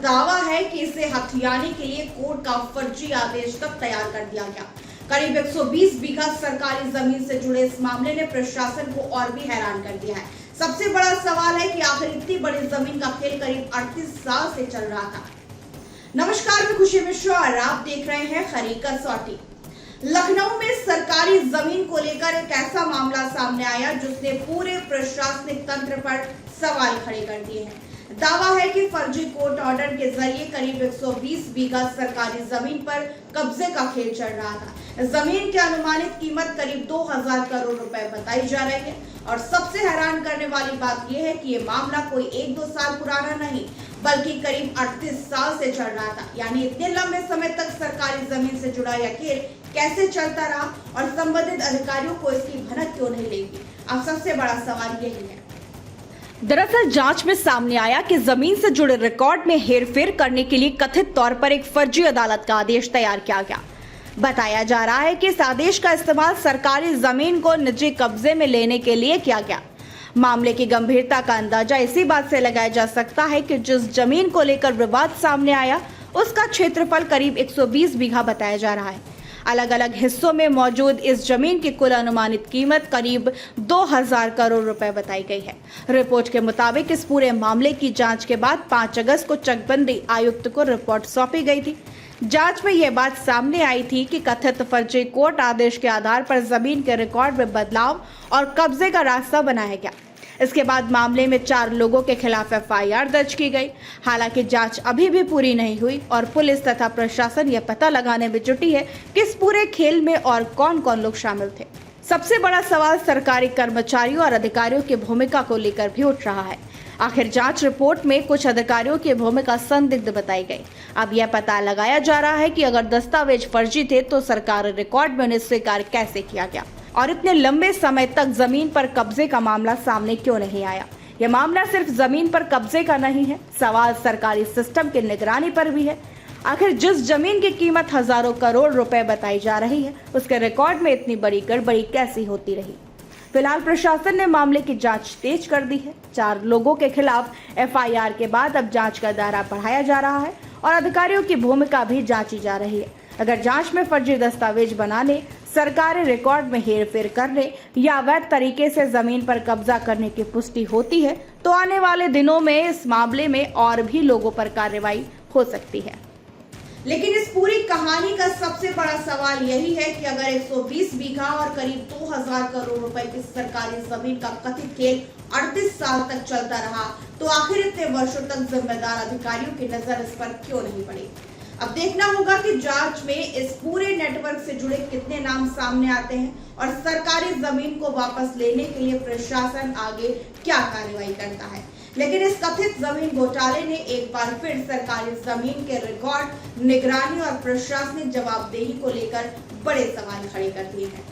दावा है कि इसे हथियाने के लिए कोर्ट का फर्जी आदेश तक तैयार कर दिया गया। करीब 120 बीघा सरकारी जमीन से जुड़े इस मामले ने प्रशासन को और भी हैरान कर दिया है। सबसे बड़ा सवाल है कि आखिर इतनी बड़ी जमीन का खेल करीब 38 साल से चल रहा था। नमस्कार, मैं खुशी मिश्रा और आप देख रहे हैं खरी कसौटी। लखनऊ में सरकारी जमीन को लेकर एक ऐसा मामला सामने आया जिसने पूरे प्रशासनिक तंत्र पर सवाल खड़े कर दिए हैं। दावा है कि फर्जी कोर्ट ऑर्डर के जरिए करीब 120 बीघा सरकारी जमीन पर कब्जे का खेल चल रहा था। जमीन की अनुमानित कीमत करीब 2000 करोड़ रुपए बताई जा रही है और सबसे हैरान करने वाली बात यह है कि ये मामला कोई 1-2 साल पुराना नहीं बल्कि करीब 38 साल से चल रहा था। यानी इतने लंबे समय तक सरकारी जमीन से जुड़ा यह खेल कैसे चलता रहा और संबंधित अधिकारियों को इसकी भनक क्यों नहीं लेगी? अब सबसे बड़ा सवाल यही है। दरअसल जांच में सामने आया कि जमीन से जुड़े रिकॉर्ड में हेरफेर करने के लिए कथित तौर पर एक फर्जी अदालत का आदेश तैयार किया गया। बताया जा रहा है कि इस आदेश का इस्तेमाल सरकारी जमीन को निजी कब्जे में लेने के लिए किया गया। मामले की गंभीरता का अंदाजा इसी बात से लगाया जा सकता है कि जिस जमीन को लेकर विवाद सामने आया उसका क्षेत्रफल करीब 120 बीघा बताया जा रहा है। अलग अलग हिस्सों में मौजूद इस जमीन की कुल अनुमानित कीमत करीब 2000 करोड़ रुपए बताई गई है। रिपोर्ट के मुताबिक इस पूरे मामले की जांच के बाद 5 अगस्त को चकबंदी आयुक्त को रिपोर्ट सौंपी गई थी। जांच में यह बात सामने आई थी कि कथित फर्जी कोर्ट आदेश के आधार पर जमीन के रिकॉर्ड में बदलाव और कब्जे का रास्ता बनाया गया। इसके बाद मामले में 4 लोगों के खिलाफ एफआईआर दर्ज की गई। हालांकि जांच अभी भी पूरी नहीं हुई और पुलिस तथा प्रशासन यह पता लगाने में जुटी है कि इस पूरे खेल में और कौन कौन लोग शामिल थे। सबसे बड़ा सवाल सरकारी कर्मचारियों और अधिकारियों की भूमिका को लेकर भी उठ रहा है। आखिर जांच रिपोर्ट में कुछ अधिकारियों की भूमिका संदिग्ध बताई गई। अब यह पता लगाया जा रहा है कि अगर दस्तावेज फर्जी थे तो सरकारी रिकॉर्ड में उन्हें स्वीकार कैसे किया गया और इतने लंबे समय तक जमीन पर कब्जे का मामला सामने क्यों नहीं आया। यह मामला सिर्फ जमीन पर कब्जे का नहीं है, सवाल सरकारी सिस्टम की निगरानी पर भी है। आखिर जिस जमीन की कीमत हजारों करोड़ रुपए बताई जा रही है उसके रिकॉर्ड में इतनी बड़ी गड़बड़ी कैसी होती रही। फिलहाल प्रशासन ने मामले की जांच तेज कर दी है। 4 लोगों के खिलाफ एफआईआर के बाद अब जांच का दायरा बढ़ाया जा रहा है और अधिकारियों की भूमिका भी जांची जा रही है। अगर जांच में फर्जी दस्तावेज बनाने, सरकारी रिकॉर्ड में हेरफेर करने या अवैध तरीके से जमीन पर कब्जा करने की पुष्टि होती है तो आने वाले दिनों में इस मामले में और भी लोगों पर कार्रवाई हो सकती है। लेकिन इस पूरी कहानी का सबसे बड़ा सवाल यही है कि अगर 120 बीघा और करीब 2000 करोड़ रुपए की सरकारी जमीन का कथित खेल 38 साल तक चलता रहा तो आखिर इतने वर्षों तक जिम्मेदार अधिकारियों की नजर इस पर क्यों नहीं पड़ी। अब देखना होगा कि जांच में इस पूरे नेटवर्क से जुड़े कितने नाम सामने आते हैं और सरकारी जमीन को वापस लेने के लिए प्रशासन आगे क्या कार्रवाई करता है। लेकिन इस कथित जमीन घोटाले ने एक बार फिर सरकारी जमीन के रिकॉर्ड, निगरानी और प्रशासनिक जवाबदेही को लेकर बड़े सवाल खड़े कर दिए हैं।